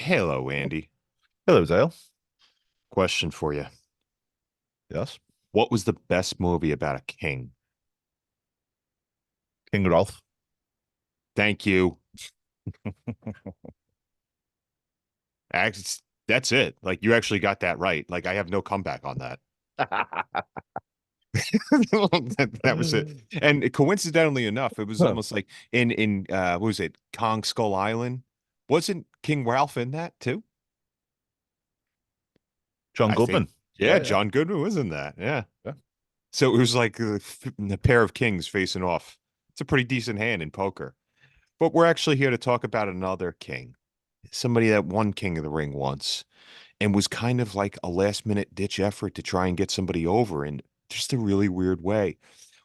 Hello, Andy. Hello, Dale. Question for you. Yes. What was the best movie about a king? King Rolf. Thank you. That's it. Like you actually got that right. Like I have no comeback on that. That was it. And coincidentally enough, it was almost like in what was it, Kong Skull Island? Wasn't King Ralph in that too? John I think. Goodman. Yeah, Yeah, yeah, John Goodman was in that. Yeah. yeah. So it was like a pair of kings facing off. It's a pretty decent hand in poker. But we're actually here to talk about another king, somebody that won King of the Ring once and was kind of like a last minute ditch effort to try and get somebody over in just a really weird way.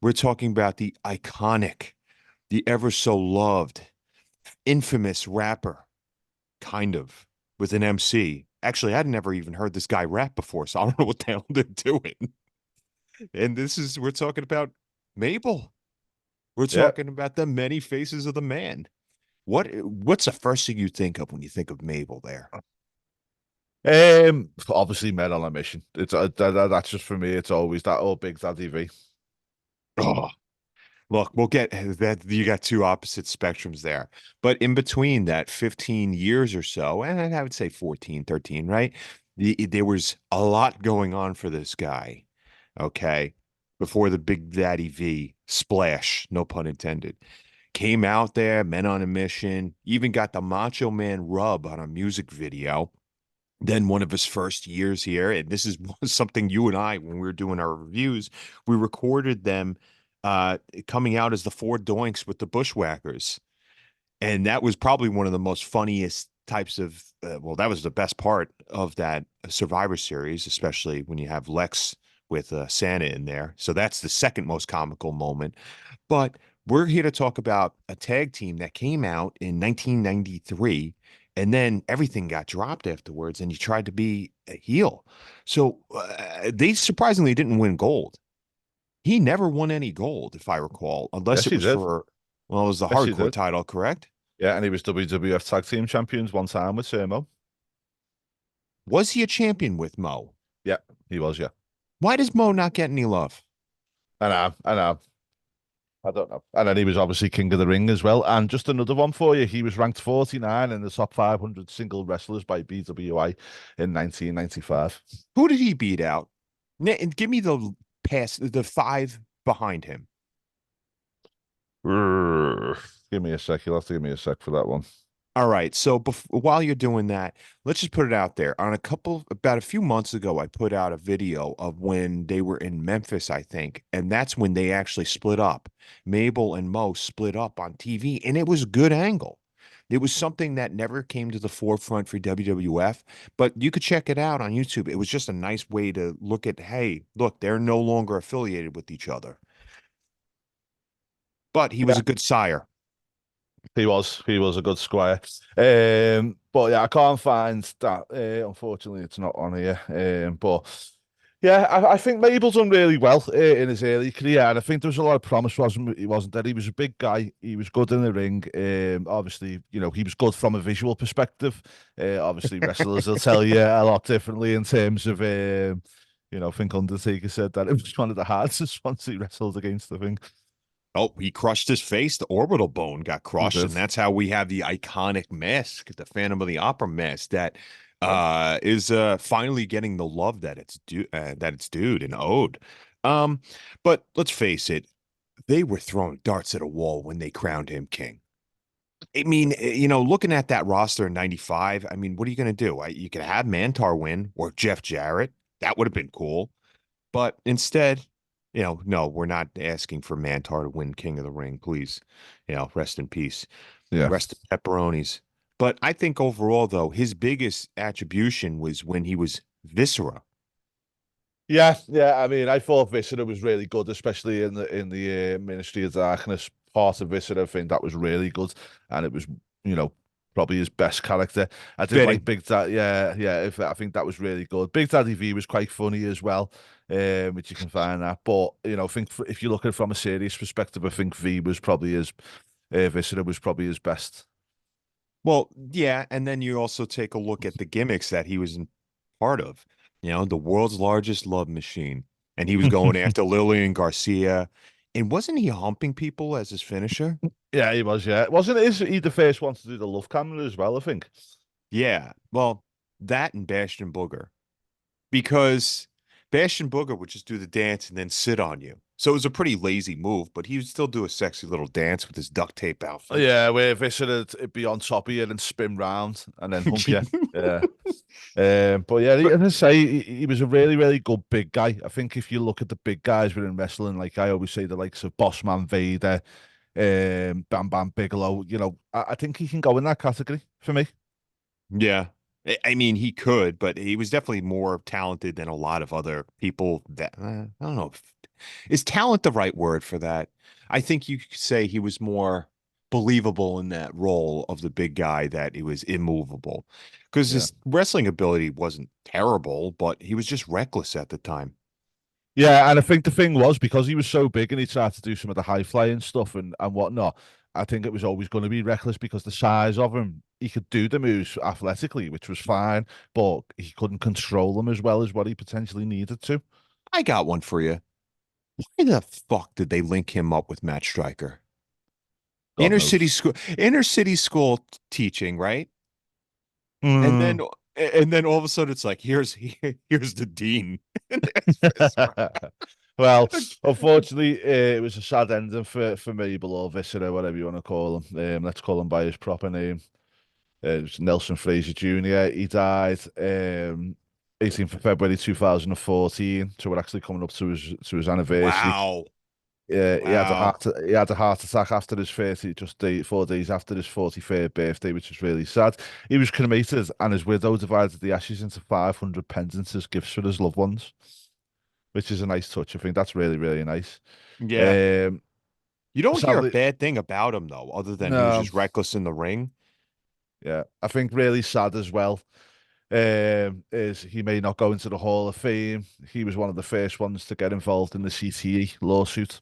We're talking about the iconic, the ever so loved, infamous rapper, kind of, with an MC. Actually, I'd never even heard this guy rap before, so I don't know what the hell they're doing. And we're talking about Mable. We're Yeah. talking about the many faces of the man. What's the first thing you think of when you think of Mabel there? Obviously, men on a mission. It's that's just for me. It's always that old Big Daddy V. Oh, look, we'll get that. You got two opposite spectrums there. But in between that 15 years or so, and I would say 14, 13, right? There was a lot going on for this guy. Okay. Before the Big Daddy V splash, no pun intended, came out there, men on a mission, even got the Macho Man rub on a music video. Then one of his first years here, and this is something you and I, when we were doing our reviews, we recorded them coming out as the Four Doinks with the Bushwhackers. And that was probably one of the most funniest types of, well, that was the best part of that Survivor Series, especially when you have Lex with Santa in there. So that's the second most comical moment. But we're here to talk about a tag team that came out in 1993, and then everything got dropped afterwards, and you tried to be a heel. So they surprisingly didn't win gold. He never won any gold, if I recall, unless Yes, it he was did. for, well, it was the Yes, he hardcore did. title, correct? Yeah, and he was WWF Tag Team Champions one time with Sermo. Was he a champion with Mo? Yeah, he was. Yeah, Why does Mo not get any love? I don't know. And then he was obviously King of the Ring as well. And just another one for you. He was ranked 49 in the top 500 single wrestlers by BWI in 1995. Who did he beat out? And give me the the five behind him. Give me a sec. You'll have to give me a sec for that one. All right. So while you're doing that, let's just put it out there. About a few months ago, I put out a video of when they were in Memphis, I think. And that's when they actually split up. Mabel and Mo split up on TV, and it was a good angle. It was something that never came to the forefront for WWF, but you could check it out on YouTube. It was just a nice way to look at, hey, look, they're no longer affiliated with each other. But he was Yeah, a good sire. he was a good squire. But yeah, I can't find that. Unfortunately, it's not on here. But yeah, I think Mabel's done really well in his early career, and I think there was a lot of promise. He wasn't there. He was a big guy. He was good in the ring. Obviously, he was good from a visual perspective. Obviously, wrestlers will tell you a lot differently in terms of. I think Undertaker said that it was one of the hardest ones he wrestled against. I think Oh, he crushed his face. The orbital bone got he crushed, did. and that's how we have the iconic mask, the Phantom of the Opera mask, that Yeah. is finally getting the love that it's due and owed. Um, but let's face it, they were throwing darts at a wall when they crowned him king. I mean, looking at that roster in '95, I mean, what are you going to do? You could have Mantar win or Jeff Jarrett. That would have been cool. But instead, no, we're not asking for Mantar to win King of the Ring. Please, rest in peace. Yeah. Rest in pepperonis. But I think overall, though, his biggest attribution was when he was Viscera. Yeah, yeah. I mean, I thought Viscera was really good, especially in the Ministry of Darkness part of Viscera. I think that was really good, and it was, you know, probably his best character. I did like Fitting. Big Daddy. Yeah, yeah. I think that was really good. Big Daddy V was quite funny as well, which you can find that. But I think if you look at it from a serious perspective, I think V was probably his Viscera was probably his best. Well, yeah, and then you also take a look at the gimmicks that he was in part of. The world's largest love machine, and he was going after Lillian Garcia, and wasn't he humping people as his finisher? Yeah, he was. Yeah, wasn't he the first one to do the love camera as well? I think. Yeah, well, that and Bastion Booger, because Bastion Booger would just do the dance and then sit on you. So it was a pretty lazy move, but he would still do a sexy little dance with his duct tape outfit. Yeah, where Viscera it'd be on top of you and spin round and then hump you. Yeah. But yeah, But as I say, he was a really, really good big guy. I think if you look at the big guys within wrestling, like I always say, the likes of Bossman Vader, Bam Bam Bigelow, I think he can go in that category for me. yeah. I mean, he could, but he was definitely more talented than a lot of other people that I don't know. Is talent the right word for that? I think you could say he was more believable in that role of the big guy, that he was immovable. Because Yeah. his wrestling ability wasn't terrible, but he was just reckless at the time. Yeah, and I think the thing was because he was so big and he tried to do some of the high flying stuff and whatnot. I think it was always going to be reckless because the size of him, he could do the moves athletically, which was fine, but he couldn't control them as well as what he potentially needed to. I got one for you. Why the fuck did they link him up with Matt Stryker? God knows. Inner city school teaching, right? And Mm. then all of a sudden it's like here's the dean. Well, unfortunately, it was a sad ending for Mabel or Viscera, whatever you want to call him. Let's call him by his proper name. It was Nelson Fraser Jr. He died 18th of February 2014. So we're actually coming up to his anniversary. Wow. He Wow. had a heart attack after his 30, 4 days after his 43rd birthday, which is really sad. He was cremated, and his widow divided the ashes into 500 pendants as gifts for his loved ones, which is a nice touch. I think that's really, really nice. Yeah. Um, You don't hear a Sadly, bad thing about him though, other than he was no, just reckless in the ring. yeah, I think really sad as well. Is he may not go into the Hall of Fame. He was one of the first ones to get involved in the CTE lawsuit.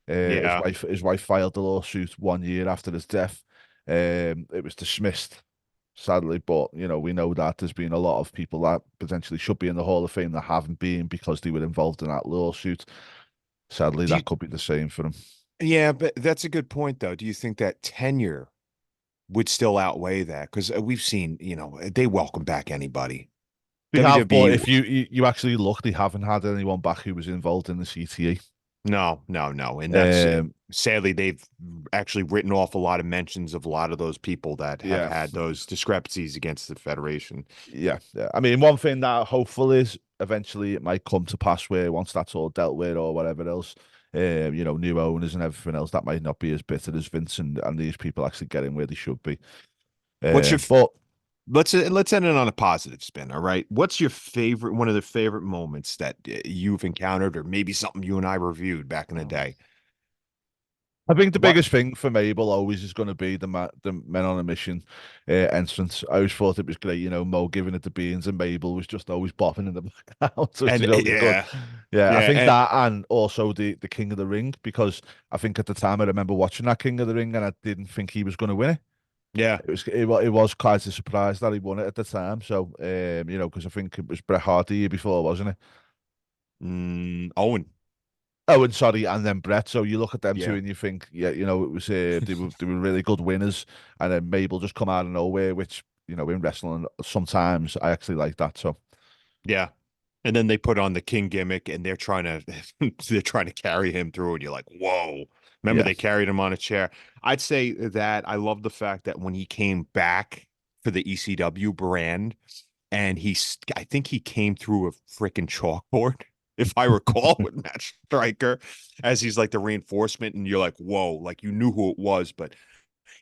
Yeah. His wife filed the lawsuit 1 year after his death. It was dismissed, sadly, but we know that there's been a lot of people that potentially should be in the Hall of Fame that haven't been because they were involved in that lawsuit. Sadly, Do you, that could be the same for him. yeah, but that's a good point though. Do you think that tenure would still outweigh that? Because we've seen, they welcome back anybody. They have, but WWE, if you actually look, they haven't had anyone back who was involved in the CTE. no, no, no. And that's Um, sadly, they've actually written off a lot of mentions of a lot of those people that have yeah, had those discrepancies against the Federation. yeah. I mean, one thing that hopeful is eventually it might come to pass where once that's all dealt with or whatever else, new owners and everything else, that might not be as bitter as Vince and these people actually getting where they should be. What's your But let's end it on a positive spin, all right? What's your favorite one of the favorite moments that you've encountered, or maybe something you and I reviewed back in the day? I think the What? biggest thing for Mabel always is going to be the Men on a Mission entrance. I always thought it was great, Mo giving it the beans and Mabel was just always bopping in the background, which And is always good. yeah, Yeah, I yeah, think that and also the King of the Ring, because I think at the time I remember watching that King of the Ring and I didn't think he was going to win it. yeah. It was quite a surprise that he won it at the time. So, because I think it was Bret Hart the year before, wasn't it? Owen. Oh, and sorry, and then Brett. So you look at them two Yeah. and you think, yeah, it was they were really good winners, and then Mabel just come out of nowhere, which in wrestling sometimes I actually like that. So Yeah. And then they put on the King gimmick and they're trying to they're trying to carry him through and you're like, "Whoa." Remember yeah, they carried him on a chair. I'd say that I love the fact that when he came back for the ECW brand and I think he came through a freaking chalkboard, if I recall, with Matt Striker as he's like the reinforcement and you're like, "Whoa." Like you knew who it was, but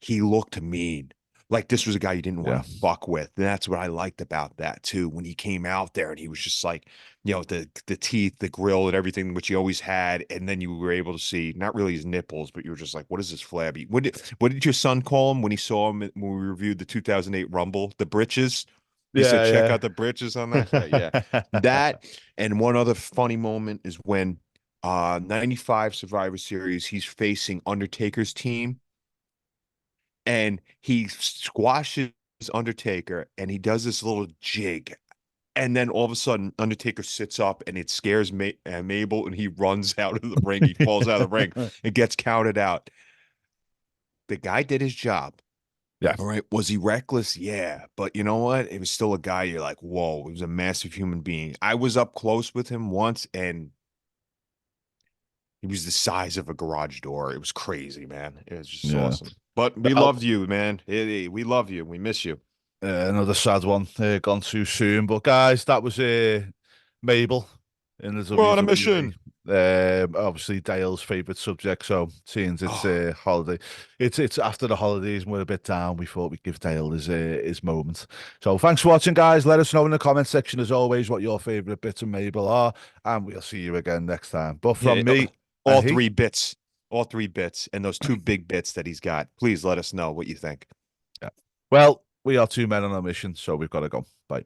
he looked mean. Like this was a guy you didn't want yeah, to fuck with. And that's what I liked about that too. When he came out there and he was just like, the teeth, the grill, and everything which he always had. And then you were able to see not really his nipples, but you were just like, what is this flabby? What did your son call him when he saw him when we reviewed the 2008 Rumble? The britches. He said, check yeah, out the britches on that. Yeah. yeah. That and one other funny moment is when 95 Survivor Series, he's facing Undertaker's team and he squashes Undertaker, and he does this little jig, and then all of a sudden Undertaker sits up, and it scares Mabel, and he runs out of the ring. He falls out of the ring and gets counted out. The guy did his job. Yeah. All right. Was he reckless? Yeah. But you know what? It was still a guy you're like, whoa, he was a massive human being. I was up close with him once, and he was the size of a garage door. It was crazy, man. It was just Yeah. awesome. But we Well, loved you, man. We love you. We miss you. another sad one, gone too soon. But guys, that was Mabel in the We're on a WWE. mission. Obviously Dale's favorite subject. So since it's Oh, holiday, it's after the holidays and we're a bit down. We thought we'd give Dale his moment. So thanks for watching, guys. Let us know in the comment section as always what your favorite bits of Mabel are, and we'll see you again next time. But yeah. from me and All he, three bits. All three bits. And those two big bits that he's got. Please let us know what you think. yeah. Well, we are two men on a mission, so we've got to go. Bye.